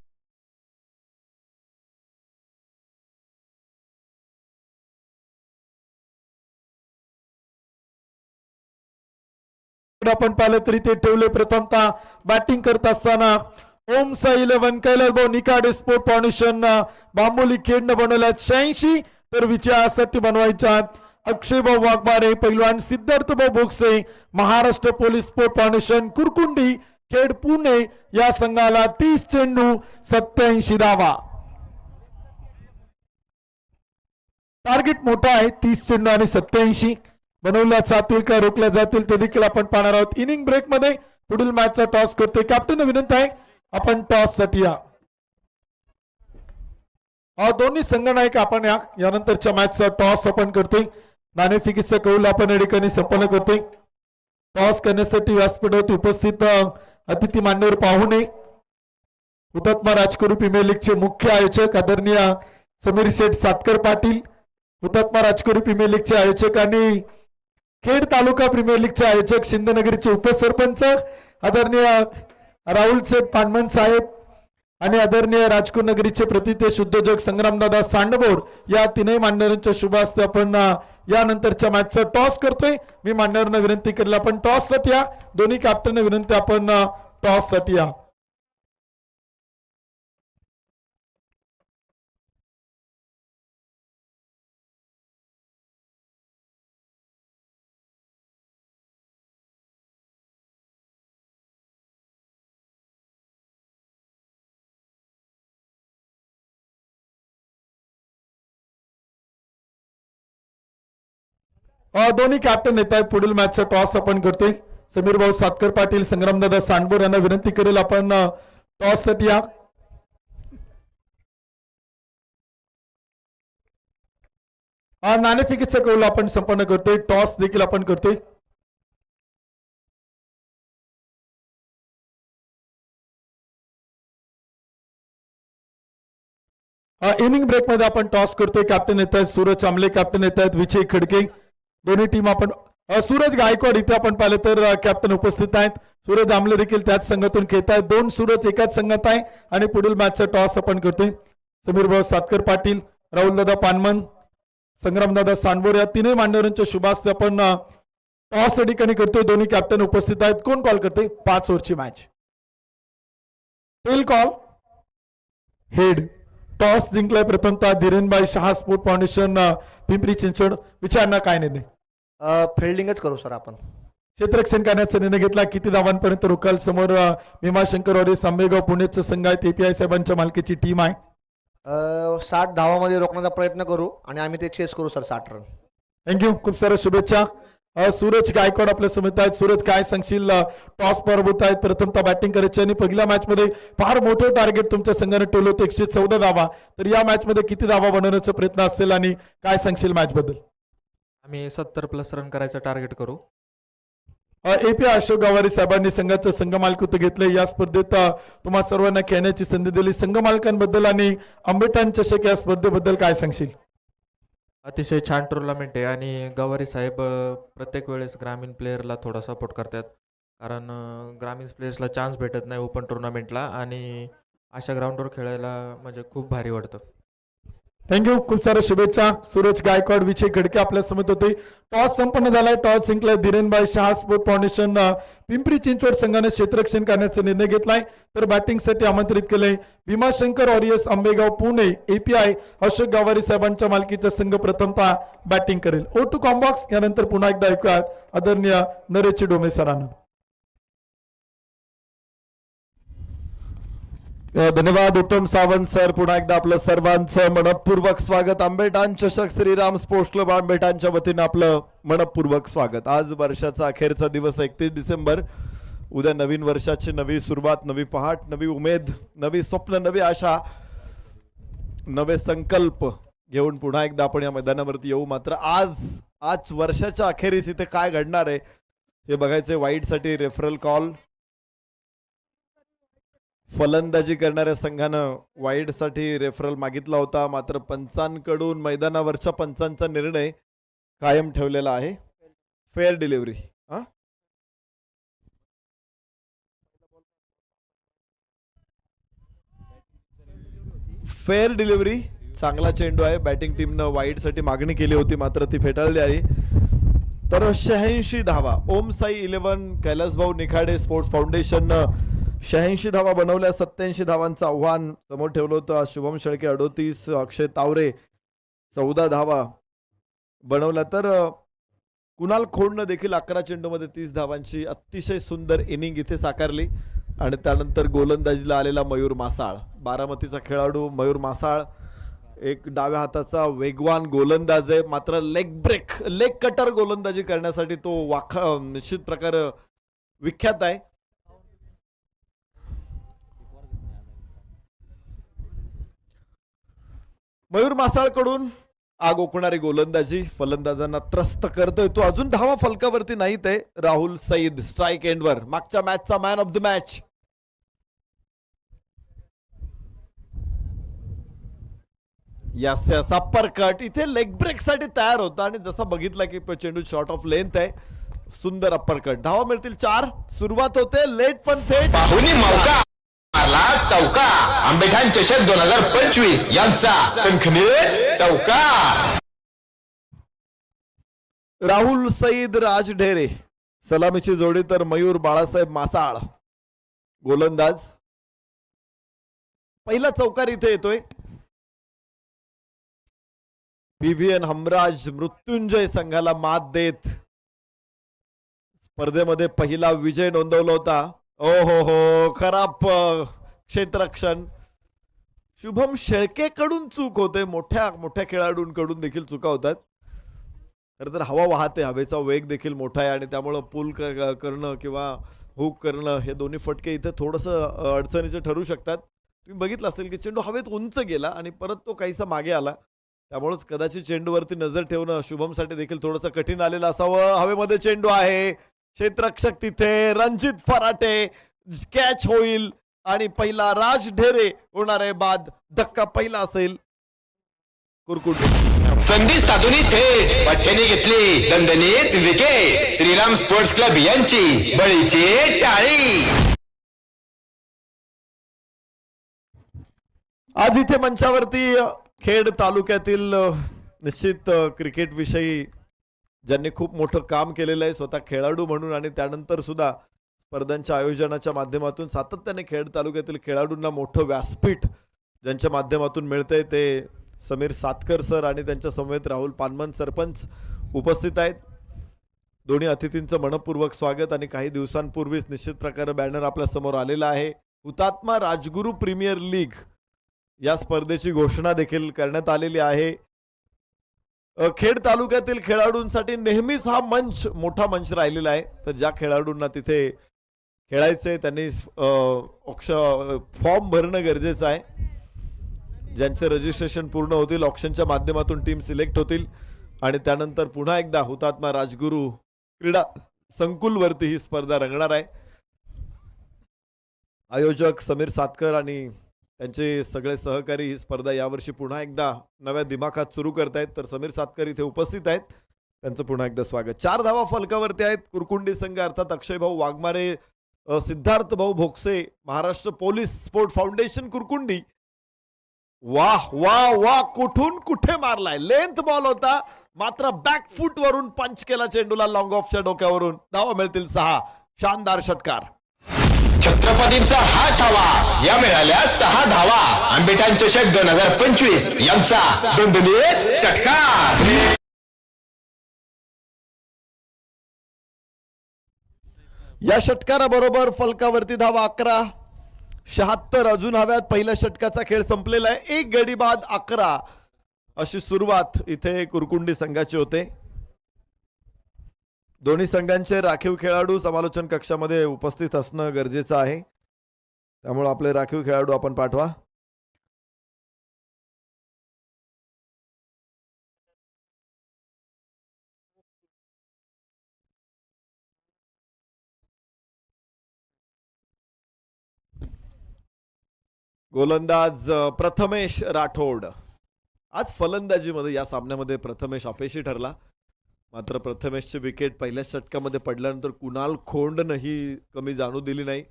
आपण पाहिलं तरी ते ठेवले. प्रथमतः बॅटिंग करत असताना ओमसा 11 कैलास भाऊ निकाडे स्पोर्ट फाउंडेशन बांबोली खेडनं बनवल्यात 86. तर विजयासाठी बनवायच्या अक्षय भाऊ वाघमारे पैलवान, सिद्धार्थ भाऊ Bhogse Maharashtra police sport foundation Kurkundi Khed Pune या संघाला 30 चेंडू 87 धावा. टार्गेट मोठा आहे. 30 चेंडू आणि 87 बनवल्या जातील का रोखल्या जातील ते देखील आपण पाहणार आहोत. इनिंग ब्रेक मध्ये पुढील मॅचचा टॉस करतोय. कॅप्टन विनंती आहे आपण टॉस साठी या. दोन्ही संघ नायक आपण यानंतरच्या मॅचचा टॉस आपण करतोय. नाणेफेकीचा कौल आपण या ठिकाणी संपन्न करतोय. टॉस करण्यासाठी व्यासपीठावर उपस्थित अतिथी मान्यवर पाहुणे हुतात्मा राजकुरू प्रीमियर लीगचे मुख्य आयोजक आदरणीय समीर शेठ सातकर पाटील, हुतात्मा राजकुरू प्रीमियर लीगचे आयोजक आणि खेड तालुका प्रीमियर लीगचे आयोजक शिंदेनगरीचे उपसरपंच आदरणीय राहुल शेठ पानमन साहेब आणि आदरणीय राजकुर नगरीचे प्रतितेश उद्योजक संग्रामदादा सांडबोर या तीनही मान्यवरांच्या शुभ हस्ते आपण यानंतरच्या मॅचचा टॉस करतोय. मी मान्यवरांना विनंती केली आपण टॉस साठी या. दोन्ही कॅप्टनना विनंती आपण टॉस साठी या. दोन्ही कॅप्टन येत आहेत. पुढील मॅचचा टॉस आपण करतोय. समीर भाऊ सातकर पाटील, संग्रामदादा सांडबोर यांना विनंती करेल आपण टॉस साठी या. नाणेफेकीचा कौल आपण संपन्न करतोय. टॉस देखील आपण करतोय. इनिंग ब्रेक मध्ये आपण टॉस करतोय. कॅप्टन येत आहेत सूरज आमले, कॅप्टन येत आहेत विजय खडके. दोन्ही टीम आपण सूरज गायकवाड इथे आपण पाहिलं तर कॅप्टन उपस्थित आहेत. सूरज आमले देखील त्याच संघातून खेळत आहेत. 2 सूरज एकाच संघात आहे आणि पुढील मॅचचा टॉस आपण करतोय. समीर भाऊ सातकर पाटील, राहुल दादा पानमन, संग्रामदादा सांडबोर या तीनही मान्यवरांच्या शुभास्ते आपण टॉस या ठिकाणी करतोय. दोन्ही कॅप्टन उपस्थित आहेत. कोण कॉल करते? 5 ओव्हरची match. Tail call head. Toss जिंकलाय प्रथमतः धीरेनभाई शहा स्पोर्ट फाउंडेशन पिंपरी चिंचवड. विचारणा काय निर्णय? फिल्डिंगच करू सर आपण. क्षेत्ररक्षण करण्याचा निर्णय घेतला. किती धावांपर्यंत रोखाल? समोर भीमाशंकर वॉरियर्स आंबेगाव पुणेचं संघ आहे. एपीआय साहेबांच्या मालकीची टीम आहे. 60 धावामध्ये रोखण्याचा प्रयत्न करू आणि आम्ही ते चेस करू सर 60 रन. थँक्यू. खूप साऱ्या शुभेच्छा. सूरज गायकवाड आपल्या समित आहेत. सूरज काय सांगशील? टॉस पराभूत आहेत. प्रथमतः बॅटिंग करायची आणि पहिल्या मॅच मध्ये फार मोठं टार्गेट तुमच्या संघाने ठेवलं होतं 114 धावा. तर या मॅच मध्ये किती धावा बनवण्याचा प्रयत्न असेल आणि काय सांगशील मॅच बद्दल? आम्ही 70+ रन करायचं टार्गेट करू. एपीआय अशोक गावारी साहेबांनी संघाचं संघ मालकीत्व घेतले. या स्पर्धेत तुम्हा सर्वांना खेळण्याची संधी दिली. संघ मालकांबद्दल आणि आंबेठाण चषक या स्पर्धेबद्दल काय सांगशील? अतिशय छान टुर्नामेंट आहे आणि गवारी साहेब प्रत्येक वेळेस ग्रामीण प्लेयरला थोडा सपोर्ट करतात, कारण ग्रामीण प्लेयर्सला चान्स भेटत नाही ओपन टुर्नामेंटला आणि अशा ग्राउंडवर खेळायला म्हणजे खूप भारी वाटतं. थँक्यू. खूप साऱ्या शुभेच्छा. सूरज गायकवाड विजय खडके आपल्या समोर होते. टॉस संपन्न झालाय. टॉस जिंकलाय धीरेनभाई शहा स्पोर्ट फाउंडेशन पिंपरी चिंचवड संघाने क्षेत्ररक्षण करण्याचा निर्णय घेतलाय. तर बॅटिंगसाठी आमंत्रित केलंय भीमाशंकर वॉरियर्स आंबेगाव पुणे. एपीआय अशोक गावारी साहेबांच्या मालकीचा संघ प्रथमतः बॅटिंग करेल. ओ टू कॉम्बॉक्स. यानंतर पुन्हा एकदा ऐकूयात आदरणीय नरेश डोमे सरांना. धन्यवाद उत्तम सावंत सर. पुन्हा एकदा आपलं सर्वांचं मनपूर्वक स्वागत. आंबेठाण चषक श्रीराम स्पोर्ट्स क्लब आंबेठाणच्या वतीनं आपलं मनपूर्वक स्वागत. आज वर्षाचा अखेरचा दिवस 31 डिसेंबर. उद्या नवीन वर्षाची नवी सुरुवात, नवी पहाट, नवी उमेद, नवी स्वप्न, नवी आशा, नवे संकल्प घेऊन पुन्हा एकदा आपण या मैदानावरती येऊ. मात्र आज वर्षाच्या अखेरीस इथे काय घडणार आहे हे बघायचे. वाईडसाठी रेफरल कॉल. फलंदाजी करणाऱ्या संघानं वाईडसाठी रेफरल मागितला होता, मात्र पंचांकडून मैदानावरच्या पंचांचा निर्णय कायम ठेवलेला आहे. Fair delivery. Fair delivery. चांगला चेंडू आहे. बॅटिंग टीमनं वाईडसाठी मागणी केली होती, मात्र ती फेटाळली आहे. तर 86 धावा. ओम साई 11 कैलासभाऊ निखाडे स्पोर्ट्स फाउंडेशन 86 धावा बनवल्या. 87 धावांचं आव्हान समोर ठेवलं होतं. शुभम शेळके 38, अक्षय तावरे 14 धावा बनवल्या. तर कुणाल खोडनं देखील 11 चेंडूमध्ये 30 धावांची अतिशय सुंदर इनिंग इथे साकारली. आणि त्यानंतर गोलंदाजीला आलेला मयूर मासाळ, बारामतीचा खेळाडू मयूर मासाळ, एक डाव्या हाताचा वेगवान गोलंदाज आहे, मात्र लेग कटर गोलंदाजी करण्यासाठी तो निश्चित प्रकार विख्यात आहे. मयूर मासाळकडून आग ओकणारी गोलंदाजी फलंदाजांना त्रस्त करतोय. तो अजून धावा फलकावरती नाहीत आहे. राहुल सईद स्ट्राईक एंडवर, मागच्या मॅचचा मॅन ऑफ द मॅच. यास अप्पर कट इथे लेग ब्रेक साठी तयार होता आणि जसा बघितला की चेंडू शॉर्ट ऑफ लेंथ आहे. सुंदर अप्पर कट. धावा मिळतील 4. सुरुवात होते लेट पण थेट. बाहुली मौका मारला चौका. आंबेठाण चषक 2025 यांचा कणखणीत चौका. राहुल सईद राज ढेरे सलामीची जोडी, तर मयूर बाळासाहेब मासाळ गोलंदाज. पहिला चौकार इथे येतोय. पीव्हीएन हमराज मृत्युंजय संघाला मात देत स्पर्धेमध्ये पहिला विजय नोंदवला होता. ओ हो खराब क्षेत्ररक्षण. शुभम शेळकेकडून चूक होते. मोठ्या खेळाडूंकडून देखील चुका होतात. खरं तर हवा वाहते, हवेचा वेग देखील मोठा आहे आणि त्यामुळं पूल करणं किंवा हुक करणं हे दोन्ही फटके इथे थोडंसं अडचणीचे ठरू शकतात. तुम्ही बघितलं असेल की चेंडू हवेत उंच गेला आणि परत तो काहीसा मागे आला. त्यामुळेच कदाचित चेंडूवरती नजर ठेवणं शुभमसाठी देखील थोडंसं कठीण आलेलं असावं. हवेमध्ये चेंडू आहे. क्षेत्ररक्षक तिथे. रणजित फराटे कॅच होईल आणि पहिला राज ढेरे होणार आहे बाद. धक्का पहिला असेल. कुरकुट. संधी साधून थेट पठ्ठ्याने घेतली दणदणीत विकेट. श्रीराम स्पोर्ट्स क्लब यांची बळीची टाळी. आज इथे मंचावरती खेड तालुक्यातील निश्चित क्रिकेट विषयी ज्यांनी खूप मोठं काम केलेलं आहे स्वतः खेळाडू म्हणून आणि त्यानंतर सुद्धा स्पर्धांच्या आयोजनाच्या माध्यमातून सातत्याने खेड तालुक्यातील खेळाडूंना मोठं व्यासपीठ ज्यांच्या माध्यमातून मिळतंय ते समीर सातकर सर आणि त्यांच्या समवेत राहुल पानमन सरपंच उपस्थित आहेत. दोन्ही अतिथींचं मनपूर्वक स्वागत. आणि काही दिवसांपूर्वीच निश्चित प्रकारे बॅनर आपल्या समोर आलेला आहे. हुतात्मा राजगुरू प्रीमियर लीग या स्पर्धेची घोषणा देखील करण्यात आलेली आहे. खेड तालुक्यातील खेळाडूंसाठी नेहमीच हा मंच मोठा मंच राहिलेला आहे. तर ज्या खेळाडूंना तिथे खेळायचंय त्यांनी फॉर्म भरणं गरजेचं आहे. ज्यांचे रजिस्ट्रेशन पूर्ण होतील ऑप्शनच्या माध्यमातून टीम सिलेक्ट होतील आणि त्यानंतर पुन्हा एकदा हुतात्मा राजगुरू क्रीडा संकुलवरती ही स्पर्धा रंगणार आहे. आयोजक समीर सातकर आणि त्यांचे सगळे सहकारी ही स्पर्धा यावर्षी पुन्हा एकदा नव्या दिमाखात सुरू करतायत. तर समीर सातकर इथे उपस्थित आहेत, त्यांचं पुन्हा एकदा स्वागत. 4 धावा फलकावरती आहेत कुरकुंडी संघ अर्थात अक्षय भाऊ वाघमारे, सिद्धार्थ भाऊ Bhogse, Maharashtra police sport foundation कुरकुंडी. वाह वाह वाह, कुठून कुठे मारलाय. लेंथ बॉल होता मात्र बॅकफूट वरून पंच केला चेंडूला लॉंग ऑफच्या डोक्यावरून. धावा मिळतील 6. शानदार षटकार. छत्रपतींचा हा छावा. या मिळाल्या 6 धावा. आंबेठाण चषक 2025 यांचा दणदणीत षटकार. या षटकाराबरोबर फलकावरती धावा 11. 76 अजून हव्यात. पहिल्या षटकाचा खेळ संपलेला आहे. 1 गडी बाद 11 अशी सुरुवात इथे कुरकुंडी संघाची होते. दोन्ही संघांचे राखीव खेळाडू समालोचन कक्षामध्ये उपस्थित असणं गरजेचं आहे, त्यामुळे आपले राखीव खेळाडू आपण पाठवा. गोलंदाज प्रथमेश राठोड. आज फलंदाजीमध्ये या सामन्यामध्ये प्रथमेश अपयशी ठरला. मात्र प्रथमेशची विकेट पहिल्या षटकामध्ये पडल्यानंतर कुणाल खोंडनंही कमी जाणू दिली नाही.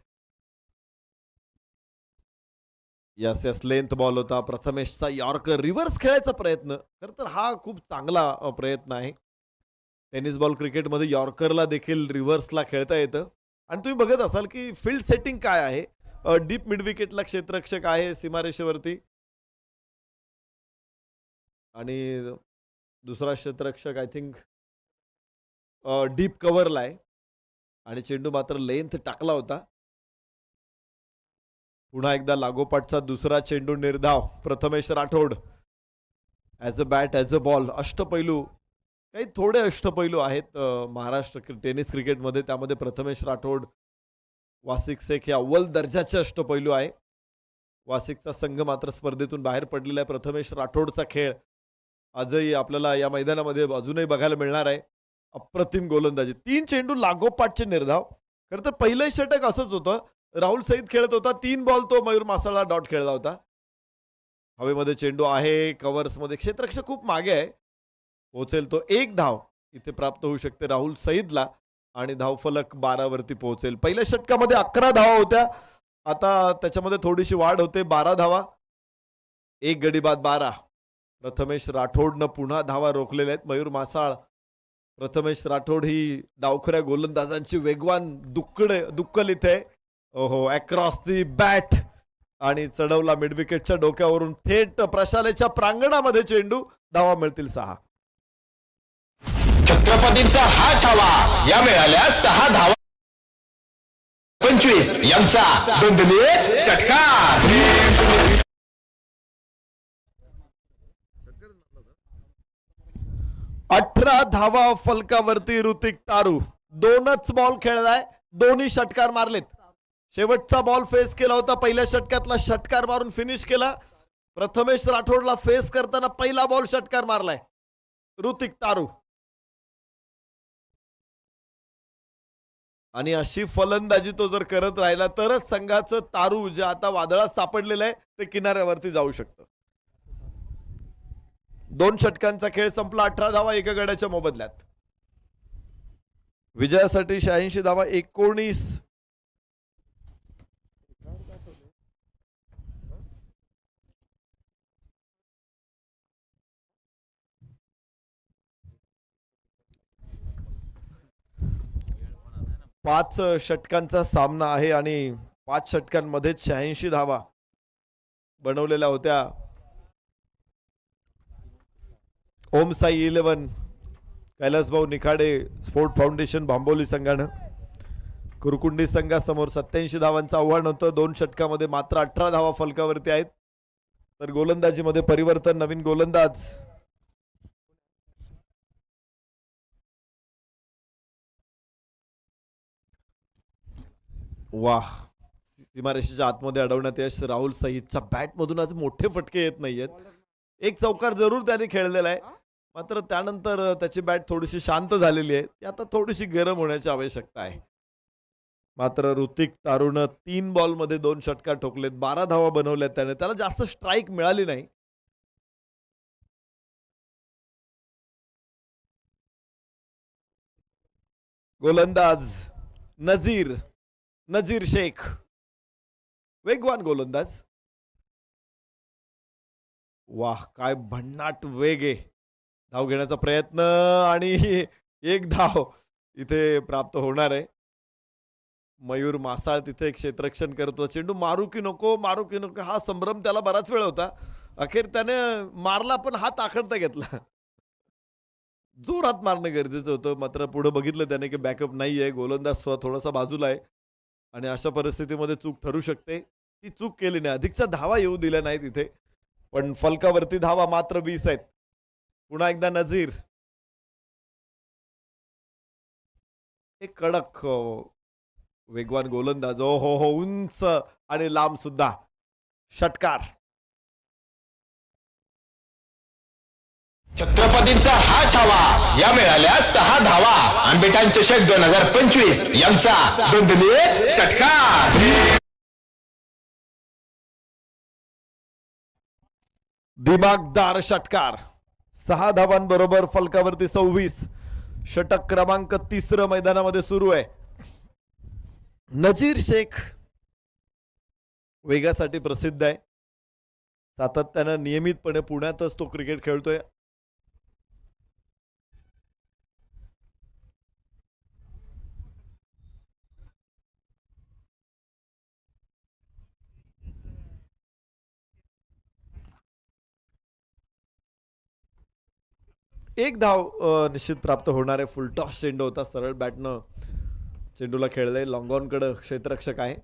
यस लेंथ बॉल होता. प्रथमेशचा यॉर्कर रिव्हर्स खेळायचा प्रयत्न. खरं तर हा खूप चांगला प्रयत्न आहे. टेनिस बॉल क्रिकेटमध्ये यॉर्करला देखील रिव्हर्सला खेळता येतं. आणि तुम्ही बघत असाल की फील्ड सेटिंग काय आहे. डीप मिड विकेटला क्षेत्ररक्षक आहे सीमारेषेवरती आणि दुसरा क्षेत्ररक्षक आय थिंक डीप कव्हरला आहे. आणि चेंडू मात्र लेंथ टाकला होता. पुन्हा एकदा लागोपाठचा दुसरा चेंडू निर्धाव. Prathamesh Rathod as a bat as a ball अष्टपैलू. काही थोडे अष्टपैलू आहेत महाराष्ट्र टेनिस क्रिकेटमध्ये. त्यामध्ये प्रथमेश राठोड, वासिक शेख हे अव्वल दर्जाचे अष्टपैलू आहे. वासिकचा संघ मात्र स्पर्धेतून बाहेर पडलेला आहे. प्रथमेश राठोडचा खेळ आजही आपल्याला या मैदानामध्ये अजूनही बघायला मिळणार आहे. अप्रतिम गोलंदाजी. 3 चेंडू लागोपाठचे निर्धाव. खरं तर पहिलं षटक असंच होतं. राहुल सईद खेळत होता. 3 बॉल तो मयूर मासाळला डॉट खेळला होता. हवेमध्ये चेंडू आहे. कव्हर्समध्ये क्षेत्ररक्षक खूप मागे आहे. पोहोचेल तो 1 धाव इथे प्राप्त होऊ शकते राहुल सईदला आणि धावफलक 12 वरती पोहोचेल. पहिल्या षटकामध्ये 11 धावा होत्या. आता त्याच्यामध्ये थोडीशी वाढ होते. 12 धावा. 1 गडी बाद 12. प्रथमेश राठोडनं पुन्हा धावा रोखलेल्या आहेत. मयूर मासाळ, प्रथमेश राठोड ही डावखऱ्या गोलंदाजांची वेगवान दुक्कल इथे. ओहो, अक्रॉस दी बॅट आणि चढवला मिड विकेटच्या डोक्यावरून थेट प्रशालेच्या प्रांगणामध्ये चेंडू. धावा मिळतील 6. छत्रपतींचा हा छावा. या मिळाल्या 6 धावा. 25 यांचा दणदणीत षटकार. 18 धावा फलकावरती ऋतिक तारू. 2च बॉल खेळलाय. 2ही षटकार मारलेत. शेवटचा बॉल फेस केला होता. पहिल्या षटकातला षटकार मारून फिनिश केला. प्रथमेश राठोडला फेस करताना पहिला बॉल षटकार मारलाय ऋतिक तारू. आणि अशी फलंदाजी तो जर करत राहिला तरच संघाचं तारू जे आता वादळात सापडलेलं आहे ते किनाऱ्यावरती जाऊ शकतं. 2 षटकांचा खेळ संपला. 18 धावा एका गड्याच्या मोबदल्यात. विजयासाठी 86 धावा. 19 5 षटकांचा सामना आहे आणि 5 षटकांमध्ये 86 धावा बनवलेल्या होत्या ओम साई 11 कैलासभाऊ निखाडे स्पोर्ट फाउंडेशन भांबोली संघानं. कुरकुंडी संघासमोर 87 धावांचं आव्हान होतं. 2 षटकामध्ये मात्र 18 धावा फलकावरती आहेत. तर गोलंदाजीमध्ये परिवर्तन, नवीन गोलंदाज वाह, सीमारेषेच्या आतमध्ये अडवण्यात यश. राहुल सईदच्या बॅट मधून आज मोठे फटके येत नाहीयेत. एक चौकार जरूर त्याने खेळलेला आहे, मात्र त्यानंतर त्याची बॅट थोडीशी शांत झालेली आहे. ती आता थोडीशी गरम होण्याची आवश्यकता आहे. मात्र ऋतिक तारूनं 3 बॉलमध्ये 2 षटकार ठोकलेत, 12 धावा बनवल्यात त्याने. त्याला जास्त स्ट्राईक मिळाली नाही. गोलंदाज नजीर शेख, वेगवान गोलंदाज. वाह, काय भन्नाट वेग आहे. धाव घेण्याचा प्रयत्न आणि 1 धाव इथे प्राप्त होणार आहे. मयूर मासाळ तिथे एक क्षेत्ररक्षण करतो. चेंडू मारू की नको हा संभ्रम त्याला बराच वेळ होता. अखेर त्याने मारला, पण हात आखडता घेतला. जोरात मारणं गरजेचं होतं, मात्र पुढे बघितलं त्याने की बॅकअप नाहीये. गोलंदाज थोडासा बाजूला आहे आणि अशा परिस्थितीमध्ये चूक ठरू शकते. ती चूक केली नाही. अधिकच्या धावा येऊ दिल्या नाहीत इथे, पण फलकावरती धावा मात्र 20 आहेत. पुन्हा एकदा नजीर, एक कडक वेगवान गोलंदाज. हो, उंच आणि लांब सुद्धा षटकार. छत्रपतींचा हा छावा. या मिळाल्या 6 धावा. आंबेटान चषक 2025 यांचा दणदणीत षटकार. दिमागदार षटकार. 6 धावांबरोबर फलकावरती 26. षटक क्रमांक 3 मैदानामध्ये सुरू आहे. नजीर शेख वेगासाठी प्रसिद्ध आहे. सातत्यानं नियमितपणे पुण्यातच तो क्रिकेट खेळतोय. एक धाव निश्चित प्राप्त होणार आहे. फुलटॉस चेंडू होता. सरळ बॅटनं चेंडूला खेळलंय. लॉंगॉनकडे क्षेत्ररक्षक आहे.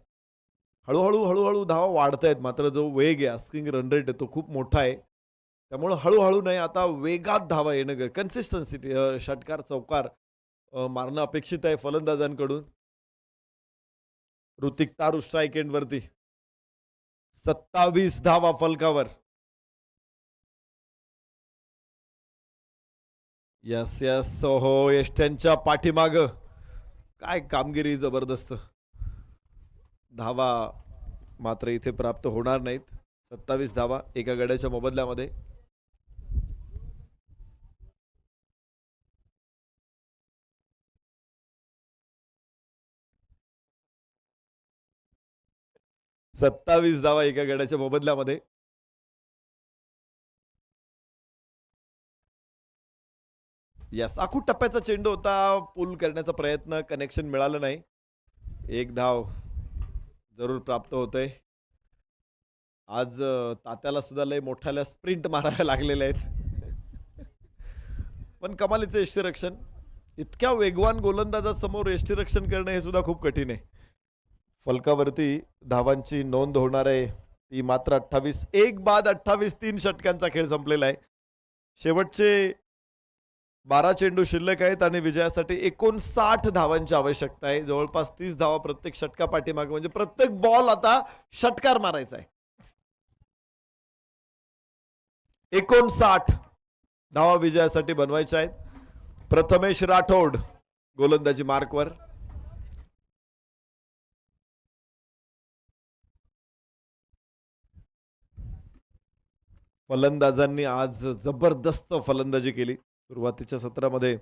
हळूहळू धावा वाढत आहेत, मात्र जो वेग आहे, आस्किंग रन रेट आहे, तो खूप मोठा आहे. त्यामुळे हळूहळू नाही, आता वेगात धावा येणं, कन्सिस्टन्सी, षटकार चौकार मारणं अपेक्षित आहे फलंदाजांकडून. ऋतिक तारू स्ट्राईक एंड वरती. 27 धावा फलकावर. यस हो, यष्ट्यांच्या पाठीमाग काय कामगिरी जबरदस्त. धावा मात्र इथे प्राप्त होणार नाहीत. 27 धावा एका गड्याच्या मोबदल्यामध्ये. सत्तावीस धावा एका गड्याच्या मोबदल्यामध्ये. यस, आखूड टप्प्याचा चेंडू होता. पुल करण्याचा प्रयत्न, कनेक्शन मिळालं नाही. 1 धाव जरूर प्राप्त होतंय. आज तात्याला सुद्धा लय मोठ्याला स्प्रिंट मारायला लागलेल्या आहेत. पण कमालीचं यष्टीरक्षण. इतक्या वेगवान गोलंदाजासमोर यष्टीरक्षण करणं हे सुद्धा खूप कठीण आहे. फलकावरती धावांची नोंद होणार आहे, ती मात्र 28. 1 बाद 28. 3 षटकांचा खेळ संपलेला आहे. शेवटचे 12 चेंडू शिल्लक आहेत आणि विजयासाठी 59 धावांची आवश्यकता आहे. जवळपास 30 धावा प्रत्येक षटका पाठीमागे, म्हणजे प्रत्येक बॉल आता षटकार मारायचा आहे. 59 धावा विजयासाठी बनवायच्या आहेत. प्रथमेश राठोड गोलंदाजी मार्कवर. फलंदाजांनी आज जबरदस्त फलंदाजी केली सुरुवातीच्या सत्रामध्ये.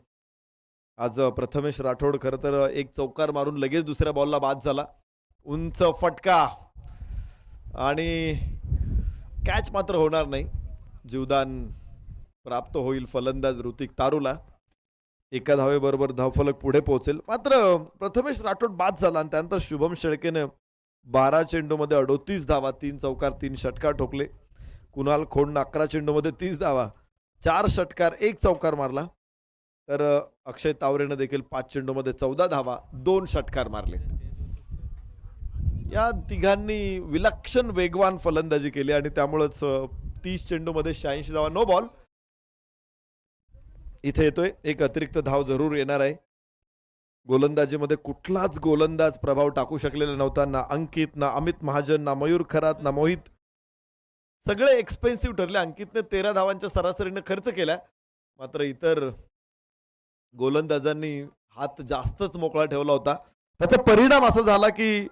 आज प्रथमेश राठोड खरं तर एक चौकार मारून लगेच दुसऱ्या बॉलला बाद झाला. उंच फटका आणि कॅच मात्र होणार नाही. जीवदान प्राप्त होईल फलंदाज ऋतिक तारूला. एका धावेबरोबर धावफलक पुढे पोहोचेल. मात्र प्रथमेश राठोड बाद झाला आणि त्यानंतर शुभम शेळकेने 12 चेंडूमध्ये 38 धावा, 3 चौकार 3 षटकार ठोकले. कुणाल खोंडनं 11 चेंडूमध्ये 30 धावा, 4 षटकार 1 चौकार मारला. तर अक्षय तावरेनं देखील 5 चेंडूमध्ये 14 धावा 2 षटकार मारले. या तिघांनी विलक्षण वेगवान फलंदाजी केली आणि त्यामुळेच 30 चेंडूमध्ये 86 धावा. नो बॉल इथे येतोय. एक अतिरिक्त धाव जरूर येणार आहे. गोलंदाजीमध्ये कुठलाच गोलंदाज प्रभाव टाकू शकलेला नव्हता. ना अंकित, ना अमित महाजन, ना मयूर खरात, ना मोहित. सगळे एक्सपेन्सिव्ह ठरले. अंकितने 13 धावांच्या सरासरीने खर्च केला. मात्र इतर गोलंदाजांनी हात जास्तच मोकळा ठेवला होता. त्याचा परिणाम असा झाला की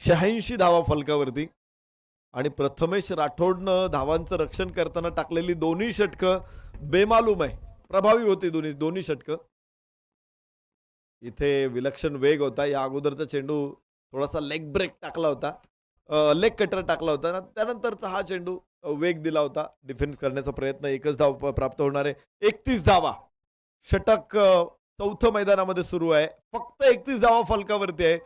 86 धावा फलकावरती आणि प्रथमेश राठोडनं धावांचं रक्षण करताना टाकलेली दोन्ही षटकं बेमालूम आहे. प्रभावी होती दोन्ही षटकं. इथे विलक्षण वेग होता. या अगोदरचा चेंडू थोडासा लेग ब्रेक टाकला होता, लेग कटर टाकला होता. त्यानंतरचा हा चेंडू वेग दिला होता. डिफेन्स करण्याचा प्रयत्न, एकच धाव प्राप्त होणार आहे. 31 धावा. षटक चौथं मैदानामध्ये सुरू आहे. फक्त 31 धावा फलकावरती आहे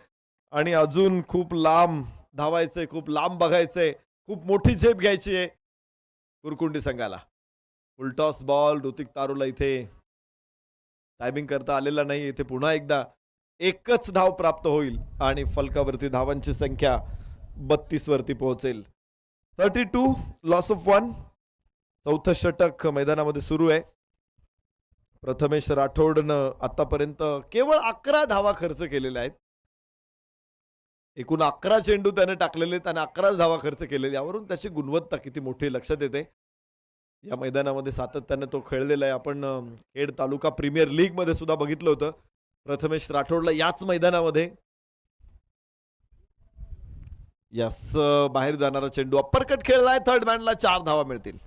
आणि अजून खूप लांब धावायचंय, खूप लांब बघायचंय, खूप मोठी झेप घ्यायची आहे कुरकुंडी संघाला. फुलटॉस बॉल ऋतिक तारूला इथे टायमिंग करता आलेला नाही. इथे पुन्हा एकदा एकच धाव प्राप्त होईल आणि फलकावरती धावांची संख्या 32 वरती पोहोचेल. 32 लॉस ऑफ 1. चौथं षटक मैदानामध्ये सुरू आहे. प्रथमेश राठोडनं आतापर्यंत केवळ 11 धावा खर्च केलेल्या आहेत. एकूण 11 चेंडू त्याने टाकलेले, त्याने 11 धावा खर्च केलेले. यावरून त्याची गुणवत्ता किती मोठी लक्षात येते. या मैदानामध्ये सातत्याने तो खेळलेला आहे. आपण खेड तालुका प्रीमियर लीग मध्ये सुद्धा बघितलं होतं प्रथमेश राठोडला याच मैदानामध्ये. यस, बाहेर जाणारा चेंडू अप्परकट खेळलाय. थर्ड मॅनला 4 धावा मिळतील.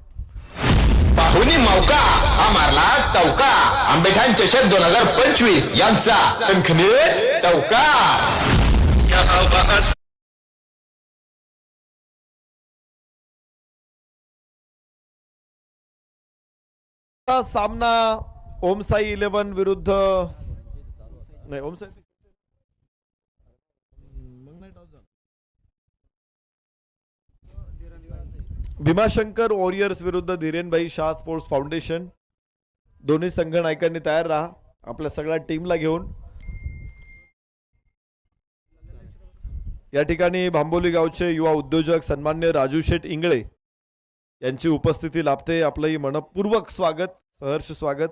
पाहुणी मौका हा मारला चौका. आंबेठाण चषक 2025 यांचा खणखणीत चौका. सामना ओमसाई 11 विरुद्ध नाही ओमसाई भीमाशंकर वॉरियर्स विरुद्ध धीरेनभाई शाह स्पोर्ट्स फाउंडेशन. दोन्ही संघ नायकांनी तयार राहा आपल्या सगळ्या टीमला घेऊन. या ठिकाणी भांबोली गावचे युवा उद्योजक सन्मान्य राजू शेठ इंगळे यांची उपस्थिती लाभते. आपलंही मनपूर्वक स्वागत, सहर्ष स्वागत.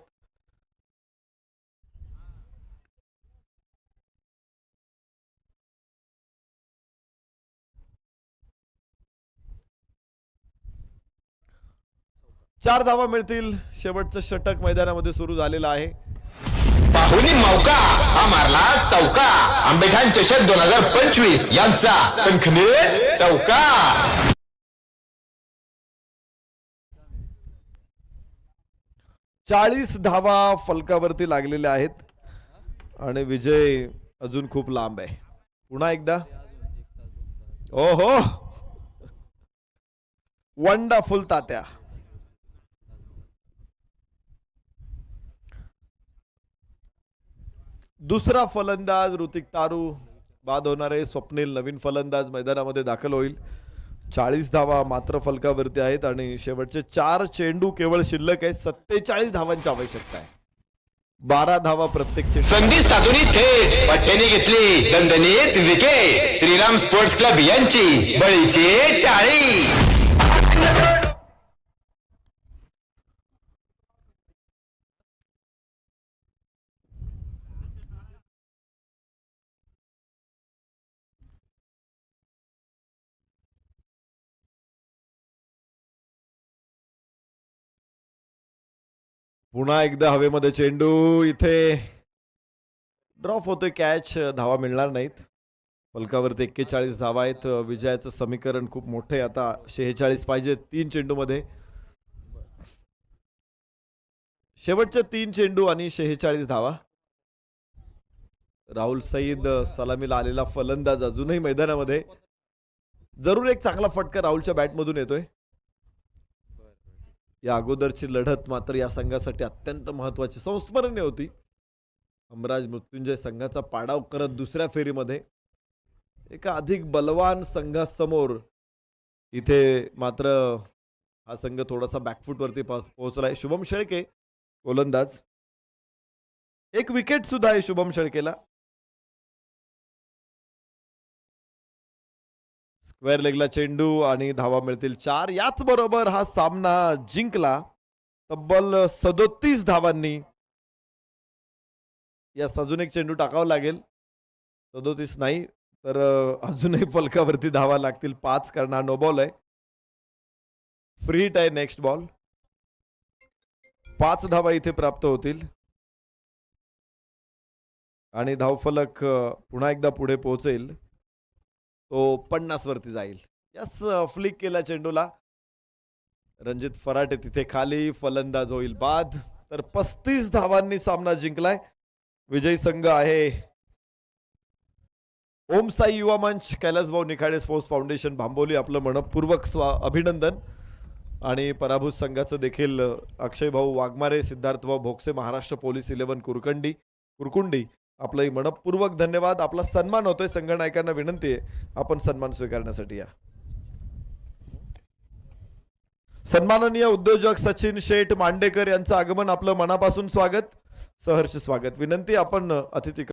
चार धावा मिळतील. शेवटचं षटक मैदानामध्ये सुरू झालेलं आहे. पाहुणी मौका हा मारला चौका. आंबेठाण चषक 2025 यांचा खणखणीत चौका. 40 धावा फलकावरती लागलेल्या आहेत आणि विजय अजून खूप लांब आहे. पुन्हा एकदा ओहो, वंडरफुल तात्या. दुसरा फलंदाज ऋतिक तारू बाद होणारे. स्वप्नील नवीन फलंदाज मैदानामध्ये दाखल होईल. 40 धावा मात्र फलकावरती आहेत आणि शेवटचे 4 चेंडू केवळ शिल्लक आहे. 47 धावांची आवश्यकता आहे. 12 धावा प्रत्येक चेंडू. संधी साधून थेट पट्ट्याने घेतली दणदणीत विकेट. श्रीराम स्पोर्ट्स क्लब यांची बळीची टाळी. पुन्हा एकदा हवेमध्ये चेंडू. इथे ड्रॉप होतोय कॅच. धावा मिळणार नाहीत. फलकावरती 41 धावा आहेत. विजयाचं समीकरण खूप मोठे. आता 46 पाहिजे 3 चेंडूमध्ये. शेवटचे 3 चेंडू आणि 46 धावा. राहुल सईद सलामीला आलेला फलंदाज अजूनही मैदानामध्ये. जरूर एक चांगला फटका राहुलच्या बॅटमधून येतोय. या अगोदरची लढत मात्र या संघासाठी अत्यंत महत्वाची संस्मरणीय होती. हमराज मृत्युंजय संघाचा पाडाव करत दुसऱ्या फेरीमध्ये एका अधिक बलवान संघासमोर इथे मात्र हा संघ थोडासा बॅकफूट वरती पोहोचलाय. शुभम शेळके गोलंदाज, एक विकेट सुद्धा आहे शुभम शेळकेला. स्क्वेअर लेगला चेंडू आणि धावा मिळतील 4. याच बरोबर हा सामना जिंकला तब्बल 37 धावांनी. यास अजून एक चेंडू टाकावा लागेल, 37 नाही तर अजूनही फलकावरती धावा लागतील 5, कारण हा नो बॉल आहे. फ्री हिट आहे नेक्स्ट बॉल. 5 धावा इथे प्राप्त होतील आणि धावफलक पुन्हा एकदा पुढे पोहोचेल, तो 50 वरती जाईल. यस, फ्लिक केला चेंडूला. रणजित फराटे तिथे खाली, फलंदाज होईल बाद. तर 35 धावांनी सामना जिंकलाय. विजयी संघ आहे ओम साई युवा मंच, कैलासभाऊ निखाडे स्पोर्ट्स फाउंडेशन भांबोली. आपलं मनपूर्वक अभिनंदन. आणि पराभूत संघाचं देखील अक्षय भाऊ वाघमारे, सिद्धार्थ भाऊ भोगसे, महाराष्ट्र पोलीस 11 कुरकुंडी आपलंही मनपूर्वक धन्यवाद. आपला सन्मान होतोय. संघ नायकांना विनंती आहे आपण सन्मान स्वीकारण्यासाठी या. सन्माननीय उद्योजक सचिन शेठ मांडेकर यांचं आगमन, आपलं मनापासून स्वागत, सहर्ष स्वागत. विनंती आपण अतिथी